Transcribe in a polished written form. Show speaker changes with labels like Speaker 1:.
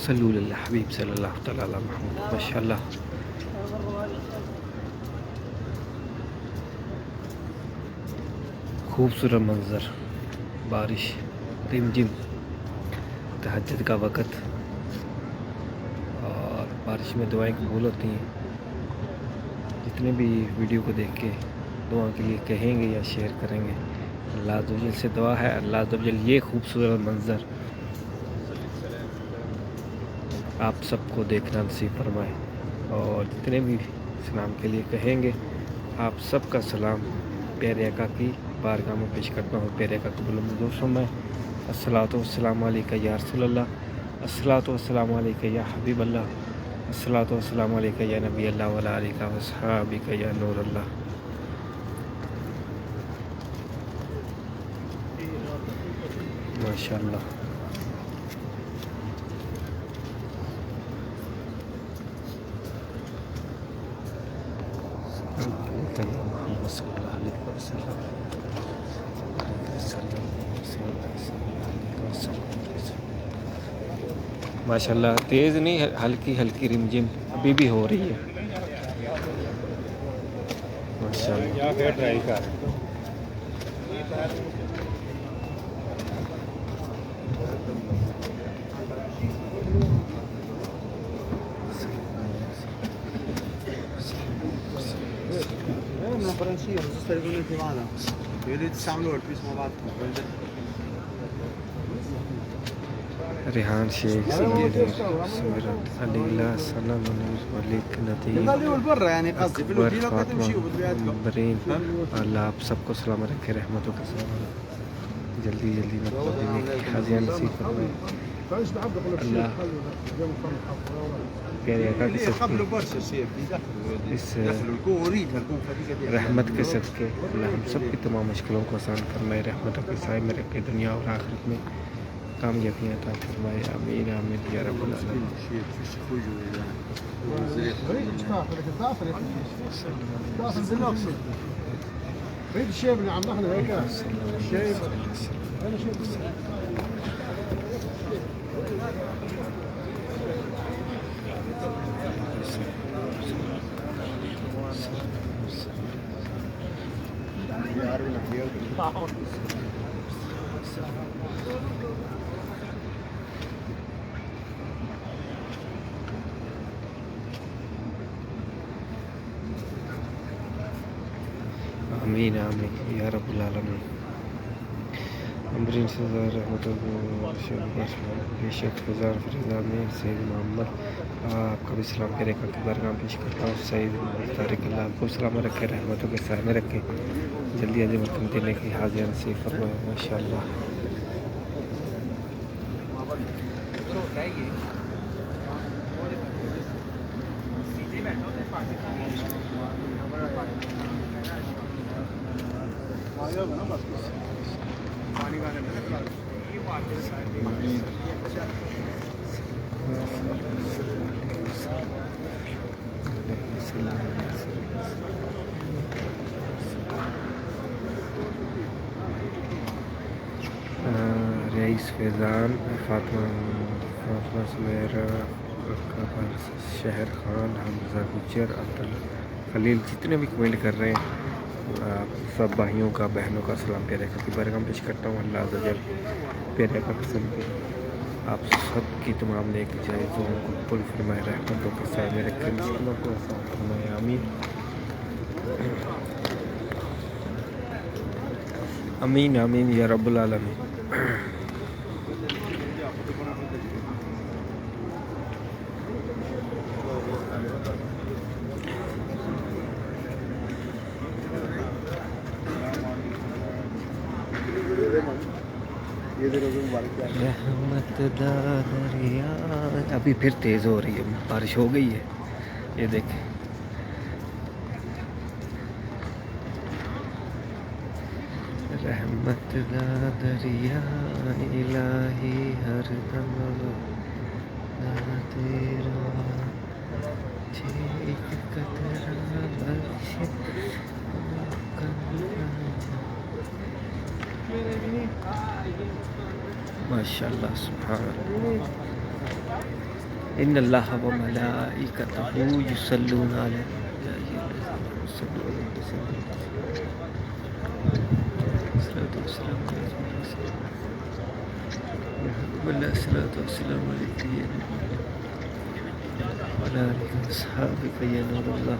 Speaker 1: صلو علی الحبیب صلی اللہ تعالی علی محمد. ماشاءاللہ خوبصورت منظر، بارش، رم جم، تہجد کا وقت، اور بارش میں دعائیں قبول ہوتی ہیں. جتنے بھی ویڈیو کو دیکھ کے دعا کے لیے کہیں گے یا شیئر کریں گے، اللہ عز و جل سے دعا ہے اللہ عز و جل یہ خوبصورت منظر آپ سب کو دیکھنا نصیب فرمائے. اور جتنے بھی سلام کے لیے کہیں گے، آپ سب کا سلام پیارے آقا کی بارگاہ میں پیش کرتا ہوں. پیارے آقا قبول منظور فرمائے. الصلاۃ والسلام علیکہ یا رسول اللہ، الصلاۃ والسلام علیکہ یا حبیب اللہ، الصلاۃ والسلام علیکہ یا نبی اللہ وعلی آلہ واصحابہ یا نور اللہ. ماشاءاللہ محمد صلی اللہ علیہ وسلم. ماشاءاللہ تیز نہیں، ہلکی ہلکی رم جم ابھی بھی ہو رہی ہے. ماشاءاللہ ریحان شیخ، سید سمیرت، علیلہ، ثنا منیر، ملک، ندیم، اکبر، فاطمہ، برین. اللہ آپ سب کو سلامت رکھے، رحمتوں کے ساتھ جلدی جلدی حاضیاں نصیب فرمائے. اللہ پیارے آقا کے صدقے، اس رحمت کے صدقے اللہ ہم سب کی تمام مشکلوں کو آسان فرمائے، رحمتوں کے سائے میں رکھے، دنیا اور آخرت میں کامیابیاں عطا فرمائے. آمین آمین یا رب العالمین. آمین آمین یا رب العالمین. امبرین سزار رحمت اللہ شیخ فضار فریضہ میر سید محمد، آپ کا بھی سلام کرے کا بارگاہ پیش کرتا ہوں. سید طارق، اللہ آپ کو سلام رکھے، رحمتوں کے سائے میں رکھے، جلدی جلدی برکم دینے کی حاضر نصیب فرمائے. ماشاءاللہ رئیس فیضان، فاطمہ سمیرہ، شہر خان، حمزہ گجر، عبدالخلیل، جتنے بھی کمنٹ کر رہے ہیں آپ سب بھائیوں کا بہنوں کا سلام پیارے آقا کی بارگاہ میں پیش کرتا ہوں. اللہ عز و جل پیارے آقا قسم کے آپ سب کی تمام نیک جائزوں کو قبول فرمائے، رحمتوں کے سائے میں رکھے، مشکلوں کو آسان فرمائے. آمین امین آمین یا رب العالمین. رحمت دریا ابھی پھر تیز ہو رہی ہے، بارش ہو گئی ہے. یہ دیکھیں رحمت دریا الہی ہر دم تیرا ایک قطرہ بخش. ماشاءاللہ سبحان اللہ. إن الله وملائكته يصلون على يا أيها الذين آمنوا صلوا عليه وسلموا الصلاة والسلام على رسول الله الصلاة والسلام عليك يا نبي وعلى آلك وأصحابك يا نور الله